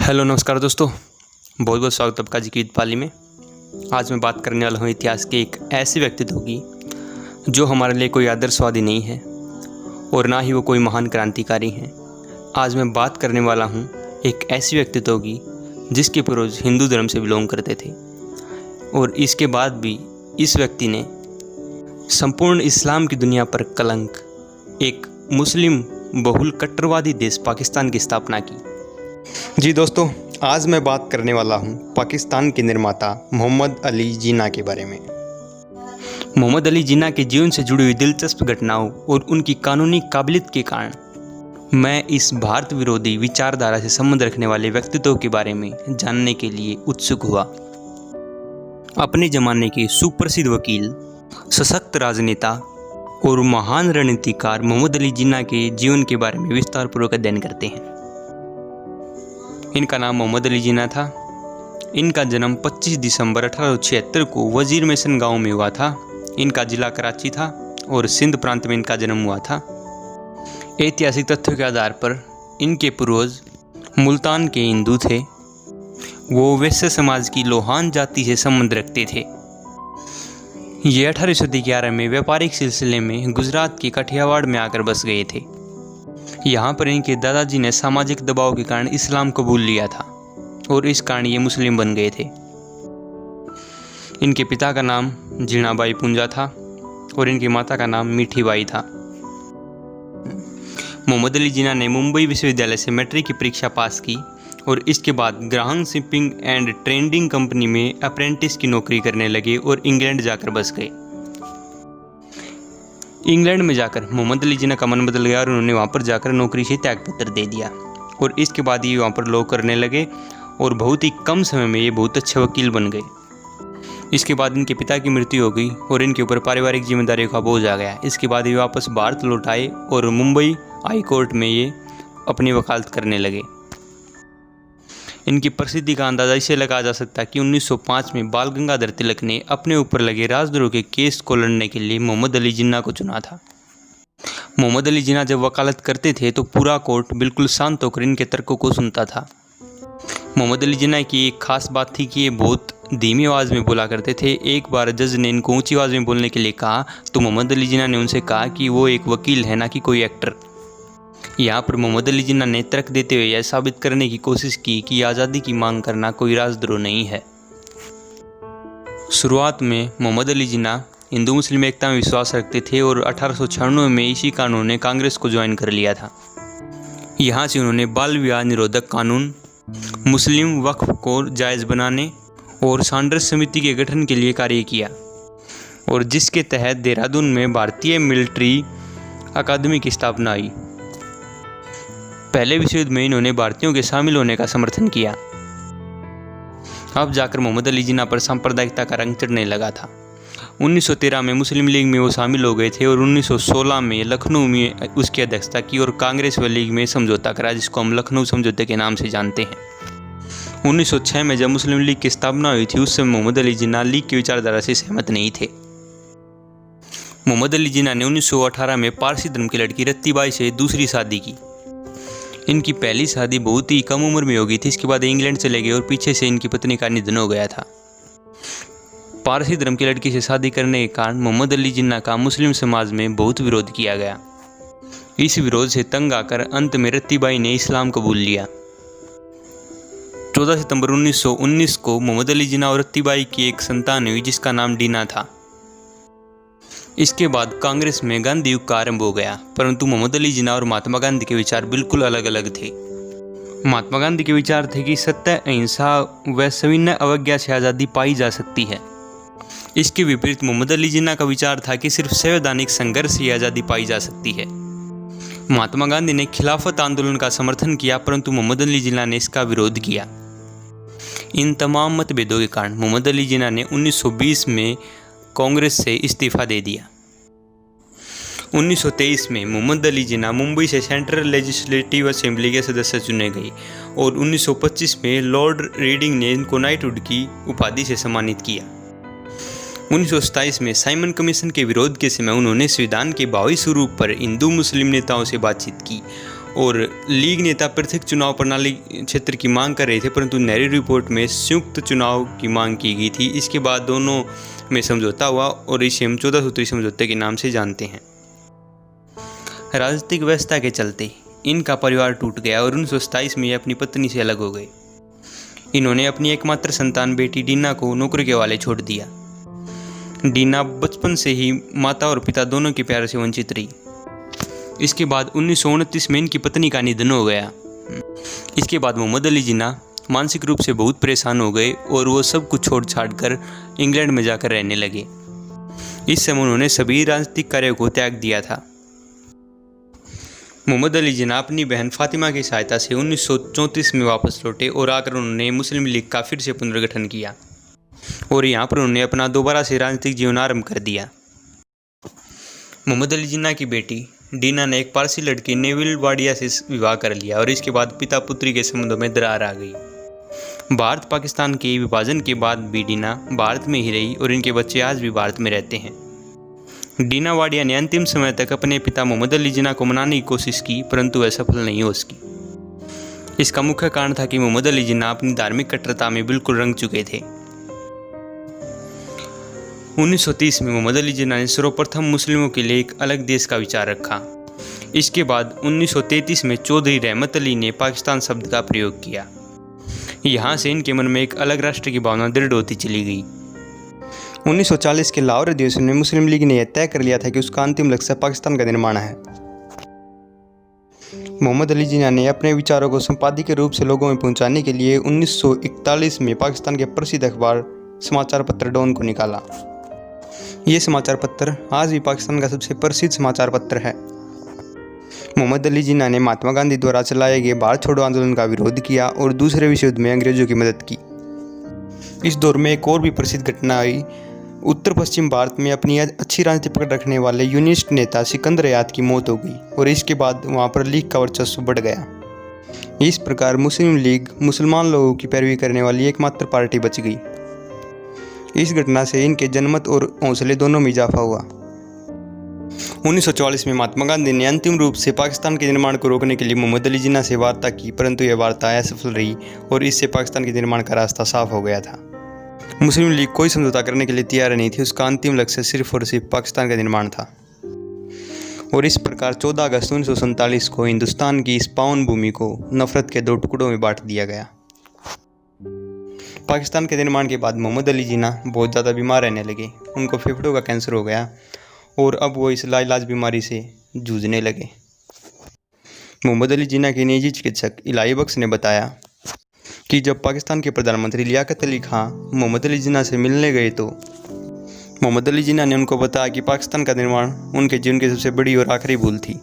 Hello नमस्कार दोस्तों, बहुत बहुत स्वागत आपका जी की पाली में। आज मैं बात करने वाला हूँ इतिहास के एक ऐसे व्यक्तित्व की जो हमारे लिए कोई आदर्शवादी नहीं है और ना ही वो कोई महान क्रांतिकारी हैं। आज मैं बात करने वाला हूँ एक ऐसी व्यक्तित्व की जिसके पूर्वज हिंदू धर्म से बिलोंग करते थे और इसके बाद भी इस व्यक्ति ने संपूर्ण इस्लाम की दुनिया पर कलंक, एक मुस्लिम बहुल कट्टरवादी देश पाकिस्तान की स्थापना की। जी दोस्तों, आज मैं बात करने वाला हूँ पाकिस्तान के निर्माता मोहम्मद अली जिन्ना के बारे में। मोहम्मद अली जिन्ना के जीवन से जुड़ी हुई दिलचस्प घटनाओं और उनकी कानूनी काबिलियत के कारण मैं इस भारत विरोधी विचारधारा से संबंध रखने वाले व्यक्तित्व के बारे में जानने के लिए उत्सुक हुआ। अपने ज़माने के सुप्रसिद्ध वकील, सशक्त राजनेता और महान रणनीतिकार मोहम्मद अली जिन्ना के जीवन के बारे में विस्तारपूर्वक अध्ययन करते हैं। इनका नाम मोहम्मद अली जिन्ना था। इनका जन्म 25 दिसंबर 1876 को वजीर मेसन गांव में हुआ था। इनका जिला कराची था और सिंध प्रांत में इनका जन्म हुआ था। ऐतिहासिक तथ्यों के आधार पर इनके पूर्वज मुल्तान के हिंदू थे। वो वैश्य समाज की लोहान जाति से संबंध रखते थे। ये 18वीं सदी के आरंभ में व्यापारिक सिलसिले में गुजरात के काठियावाड़ में आकर बस गए थे। यहाँ पर इनके दादाजी ने सामाजिक दबाव के कारण इस्लाम कबूल लिया था और इस कारण ये मुस्लिम बन गए थे। इनके पिता का नाम जीणाबाई पुंजा था और इनकी माता का नाम मीठीबाई था। मोहम्मद अली जिन्ना ने मुंबई विश्वविद्यालय से मैट्रिक की परीक्षा पास की और इसके बाद Graham shipping and trading company में अप्रेंटिस की नौकरी करने लगे और इंग्लैंड जाकर बस गए। इंग्लैंड में जाकर मोहम्मद अली जिन्ना का मन बदल गया और उन्होंने वहाँ पर जाकर नौकरी से त्यागपत्र दे दिया और इसके बाद ये वहाँ पर लॉ करने लगे और बहुत ही कम समय में ये बहुत अच्छे वकील बन गए। इसके बाद इनके पिता की मृत्यु हो गई और इनके ऊपर पारिवारिक जिम्मेदारियों का बोझ आ गया। इसके बाद ये वापस भारत लौट आए और मुंबई हाई कोर्ट में ये अपनी वकालत करने लगे। इनकी प्रसिद्धि का अंदाजा इसे लगाया जा सकता है कि 1905 में बाल गंगाधर तिलक ने अपने ऊपर लगे राजद्रोह के केस को लड़ने के लिए मोहम्मद अली जिन्ना को चुना था। मोहम्मद अली जिन्ना जब वकालत करते थे तो पूरा कोर्ट बिल्कुल शांत होकर इनके तर्कों को सुनता था। मोहम्मद अली जिन्ना की एक खास बात थी कि ये बहुत धीमी आवाज़ में बोला करते थे। एक बार जज ने इनको ऊंची आवाज़ में बोलने के लिए कहा तो मोहम्मद अली जिन्ना ने उनसे कहा कि वो एक वकील है, ना कि कोई एक्टर। यहाँ पर मोहम्मद अली जिन्ना ने तर्क देते हुए यह साबित करने की कोशिश की कि आज़ादी की मांग करना कोई राजद्रोह नहीं है। शुरुआत में मोहम्मद अली जिन्ना हिंदू मुस्लिम एकता में विश्वास रखते थे और 1896 में इसी कानून ने कांग्रेस को ज्वाइन कर लिया था। यहाँ से उन्होंने बाल विवाह निरोधक कानून, मुस्लिम वक्फ को जायज़ बनाने और सॉन्डर्स समिति के गठन के लिए कार्य किया और जिसके तहत देहरादून में भारतीय मिलिट्री अकादमी की स्थापना हुई। पहले विश्व युद्ध में इन्होंने भारतीयों के शामिल होने का समर्थन किया। अब जाकर मोहम्मद अली जिन्ना पर सांप्रदायिकता का रंग चढ़ने लगा था। 1913 में मुस्लिम लीग में वो शामिल हो गए थे और 1916 में लखनऊ में उसकी अध्यक्षता की और कांग्रेस व लीग में समझौता करा, जिसको हम लखनऊ समझौते के नाम से जानते हैं। 1906 में जब मुस्लिम लीग की स्थापना हुई थी उस समय मोहम्मद अली जिन्ना लीग की विचारधारा से सहमत नहीं थे। मोहम्मद अली जिन्ना ने 1918 में पारसी धर्म की लड़की रत्तीबाई से दूसरी शादी की। इनकी पहली शादी बहुत ही कम उम्र में हो गई थी। इसके बाद इंग्लैंड चले गए और पीछे से इनकी पत्नी का निधन हो गया था। पारसी धर्म की लड़की से शादी करने के कारण मोहम्मद अली जिन्ना का मुस्लिम समाज में बहुत विरोध किया गया। इस विरोध से तंग आकर अंत में रत्तीबाई ने इस्लाम कबूल लिया। 14 सितंबर 1919 को मोहम्मद अली जिन्ना और रत्तीबाई की एक संतान हुई जिसका नाम डीना था। इसके बाद कांग्रेस में गांधी युग का आरंभ हो गया, परंतु मोहम्मद अली जिन्ना और महात्मा गांधी के विचार बिल्कुल अलग अलग थे। महात्मा गांधी के विचार थे कि सत्य, अहिंसा व सविनय अवज्ञा से आज़ादी पाई जा सकती है। इसके विपरीत मोहम्मद अली जिन्ना का विचार था कि सिर्फ संवैधानिक संघर्ष से आज़ादी पाई जा सकती है। महात्मा गांधी ने खिलाफत आंदोलन का समर्थन किया, परंतु मोहम्मद अली जिन्ना ने इसका विरोध किया। इन तमाम मतभेदों के कारण मोहम्मद अली जिन्ना ने 1920 में कांग्रेस से इस्तीफा दे दिया। 1923 में मोहम्मद अली जिन्ना मुंबई से सेंट्रल लेजिस्लेटिव असेंबली के सदस्य चुने गए और 1925 में लॉर्ड रीडिंग ने इनको नाइटहुड की उपाधि से सम्मानित किया। 1927 में साइमन कमीशन के विरोध के समय उन्होंने संविधान के भावी स्वरूप पर हिंदू मुस्लिम नेताओं से बातचीत की और लीग नेता पृथक चुनाव प्रणाली क्षेत्र की मांग कर रहे थे, परंतु नेहरू रिपोर्ट में संयुक्त चुनाव की मांग की गई थी। इसके बाद दोनों में समझौता हुआ और इसे हम 14 सूत्री समझौते के नाम से जानते हैं। राजनीतिक व्यवस्था के चलते इनका परिवार टूट गया और 1927 में ये अपनी पत्नी से अलग हो गए। इन्होंने अपनी एकमात्र संतान बेटी डीना को नौकरी के हवाले छोड़ दिया। डीना बचपन से ही माता और पिता दोनों के प्यार से वंचित रही। इसके बाद 1929 में इनकी पत्नी का निधन हो गया। इसके बाद मोहम्मद अली जिन्ना मानसिक रूप से बहुत परेशान हो गए और वो सब कुछ छोड़ छाड़ कर इंग्लैंड में जाकर रहने लगे। इस समय उन्होंने सभी राजनीतिक कार्यों को त्याग दिया था। मोहम्मद अली जिन्ना अपनी बहन फातिमा की सहायता से 1934 में वापस लौटे और आकर उन्होंने मुस्लिम लीग का फिर से पुनर्गठन किया और यहाँ पर उन्होंने अपना दोबारा से राजनीतिक जीवन आरंभ कर दिया। मोहम्मद अली जिन्ना की बेटी डीना ने एक पारसी लड़की नेविल वाडिया से विवाह कर लिया और इसके बाद पिता पुत्री के संबंधों में दरार आ गई। भारत पाकिस्तान के विभाजन के बाद भी डीना भारत में ही रही और इनके बच्चे आज भी भारत में रहते हैं। डीना वाडिया ने अंतिम समय तक अपने पिता मोहम्मद अली जिन्ना को मनाने की कोशिश की, परंतु वह सफल नहीं हो सकी। इसका मुख्य कारण था कि मोहम्मद अली जिन्ना अपनी धार्मिक कट्टरता में बिल्कुल रंग चुके थे। 1930 में मोहम्मद अली जिन्ना ने सर्वप्रथम मुस्लिमों के लिए एक अलग देश का विचार रखा। इसके बाद 1933 में चौधरी रहमत अली ने पाकिस्तान शब्द का प्रयोग किया। यहाँ से इनके मन में एक अलग राष्ट्र की भावना दृढ़ होती चली गई। 1940 के लाहौर अधिवेशन में मुस्लिम लीग ने यह तय कर लिया था कि उसका अंतिम लक्ष्य पाकिस्तान का निर्माण है। मोहम्मद अली जिन्ना ने अपने विचारों को संपादकीय रूप से लोगों में पहुंचाने के लिए 1941 में पाकिस्तान के प्रसिद्ध अखबार समाचार पत्र डॉन को निकाला। ये समाचार पत्र आज भी पाकिस्तान का सबसे प्रसिद्ध समाचार पत्र है। मोहम्मद अली जिन्ना ने महात्मा गांधी द्वारा चलाए गए भारत छोड़ो आंदोलन का विरोध किया और दूसरे विश्व युद्ध में अंग्रेजों की मदद की। इस दौर में एक और भी प्रसिद्ध घटना आई। उत्तर पश्चिम भारत में अपनी अच्छी राजनीति पकड़ रखने वाले यूनिस्ट नेता सिकंदर याद की मौत हो गई और इसके बाद वहाँ पर लीग का वर्चस्व बढ़ गया। इस प्रकार मुस्लिम लीग मुसलमान लोगों की पैरवी करने वाली एकमात्र पार्टी बच गई। इस घटना से इनके जनमत और हौसले दोनों में इजाफा हुआ। 1944 में महात्मा गांधी ने अंतिम रूप से पाकिस्तान के निर्माण को रोकने के लिए मोहम्मद अली जिन्ना से वार्ता की, परंतु यह वार्ता असफल रही और इससे पाकिस्तान के निर्माण का रास्ता साफ हो गया था। मुस्लिम लीग कोई समझौता करने के लिए तैयार नहीं थी। उसका अंतिम लक्ष्य सिर्फ और सिर्फ पाकिस्तान का निर्माण था और इस प्रकार 14 अगस्त 1947 को हिंदुस्तान की इस पावन भूमि को नफरत के 2 टुकड़ों में बांट दिया गया। पाकिस्तान के निर्माण के बाद मोहम्मद अली जिन्ना बहुत ज़्यादा बीमार रहने लगे। उनको फेफड़ों का कैंसर हो गया और अब वो इस लाइलाज बीमारी से जूझने लगे। मोहम्मद अली जिन्ना के निजी चिकित्सक इलाही बख्श ने बताया कि जब पाकिस्तान के प्रधानमंत्री लियाकत अली खां मोहम्मद अली जिन्ना से मिलने गए तो मोहम्मद अली जिन्ना ने उनको बताया कि पाकिस्तान का निर्माण उनके जीवन की सबसे बड़ी और आखिरी भूल थी।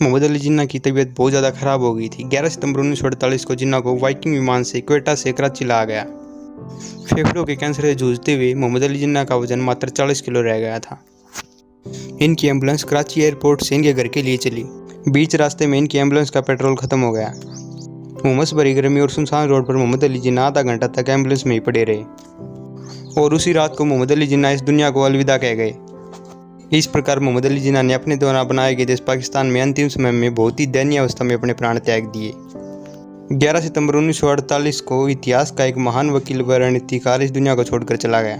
मोहम्मद अली जिन्ना की तबीयत बहुत ज़्यादा ख़राब हो गई थी। 11 सितंबर 1948 को जिन्ना को वाइकिंग विमान से क्वेटा से कराची लाया गया। फेफड़ों के कैंसर से जूझते हुए मोहम्मद अली जिन्ना का वजन मात्र 40 किलो रह गया था। इनकी एम्बुलेंस कराची एयरपोर्ट से इनके घर के लिए चली। बीच रास्ते में इनकी एम्बुलेंस का पेट्रोल खत्म हो गया। उमस भरी गर्मी और सुनसान रोड पर मोहम्मद अली जिन्ना आधा घंटा तक एम्बुलेंस में ही पड़े रहे और उसी रात को मोहम्मद अली जिन्ना इस दुनिया को अलविदा कह गए। इस प्रकार मोहम्मद अली जिन्ना ने अपने द्वारा बनाए गए देश पाकिस्तान में अंतिम समय में बहुत ही दयनीय अवस्था में अपने प्राण त्याग दिए। 11 सितंबर 1948 को इतिहास का एक महान वकील व रणनीतिकार इस दुनिया को छोड़कर चला गया।